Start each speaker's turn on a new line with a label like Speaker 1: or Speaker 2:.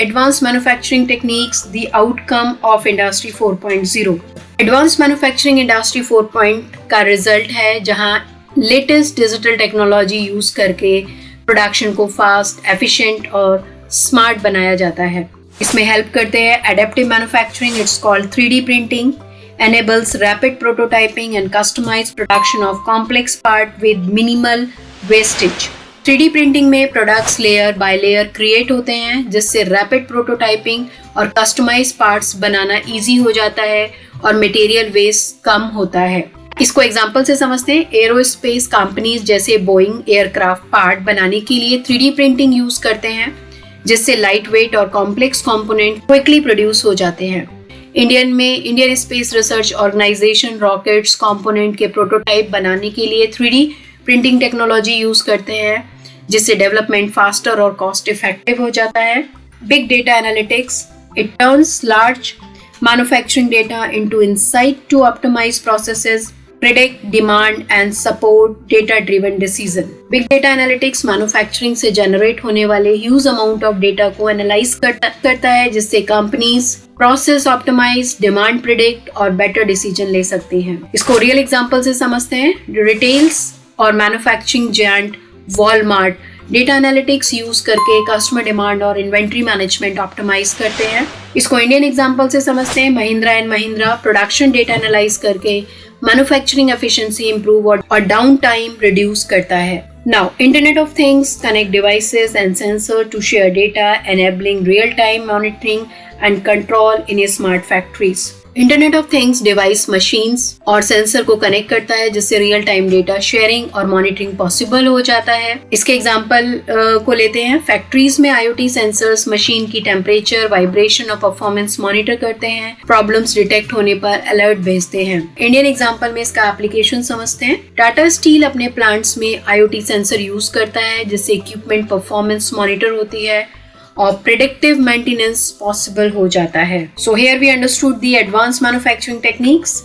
Speaker 1: Advanced Manufacturing Techniques, the outcome of Industry 4.0. Advanced Manufacturing Industry 4.0 का result है जहां latest digital technology use करके production को fast, efficient और स्मार्ट बनाया जाता है। इसमें हेल्प करते हैं adaptive manufacturing, it's called 3D printing, enables rapid prototyping and customized production of complex part with minimal wastage. 3D printing में products layer by layer create होते हैं जिससे रैपिड प्रोटोटाइपिंग और कस्टमाइज पार्ट्स बनाना इजी हो जाता है और मटेरियल वेस्ट कम होता है। इसको एग्जांपल से समझते हैं। एरोस्पेस कंपनीज जैसे बोइंग एयरक्राफ्ट पार्ट बनाने के लिए 3D प्रिंटिंग यूज करते हैं जिससे लाइट वेट और कॉम्प्लेक्स कंपोनेंट क्विकली प्रोड्यूस हो जाते हैं। Indian space research organisation rockets component के प्रोटोटाइप बनाने के लिए 3D प्रिंटिंग टेक्नोलॉजी यूज करते हैं जिससे डेवलपमेंट फास्टर और कॉस्ट इफेक्टिव हो जाता है। Big data analytics, it turns large manufacturing data into insight to optimise processes, predict demand and support data driven decision. Big data analytics manufacturing से generate होने वाले ह्यूज अमाउंट ऑफ डेटा को analyse करता है जिससे companies process optimise, demand predict और better decision ले सकती हैं। इसको रियल एग्जांपल से समझते हैं। रिटेल्स और manufacturing giant Walmart data analytics use करके कस्टमर डिमांड और इन्वेंट्री मैनेजमेंट ऑप्टिमाइज करते हैं। इसको इंडियन एग्जांपल से समझते हैं। Mahindra and Mahindra production data analyse करके मैन्युफैक्चरिंग एफिशिएंसी इंप्रूव और डाउन टाइम रिड्यूस करता है। Now, Internet of Things connect devices and sensor to share data, enabling real-time monitoring and control in smart factories. Internet of things device machines और sensor को connect करता है जिससे real time data sharing और monitoring possible हो जाता है। इसके एग्जांपल को लेते हैं। फैक्ट्रीज में IoT सेंसर्स मशीन की टेम्परेचर, वाइब्रेशन और परफॉर्मेंस मॉनिटर करते हैं, प्रॉब्लम्स डिटेक्ट होने पर अलर्ट भेजते हैं। इंडियन एग्जांपल में इसका एप्लीकेशन समझते हैं। टाटा स्टील अपने प्लांट्स में IoT सेंसर यूज करता है जिससे इक्विपमेंट परफॉर्मेंस मॉनिटर होती है और प्रेडिक्टिव मेंटेनेंस पॉसिबल हो जाता है। So here we understood the advance manufacturing techniques.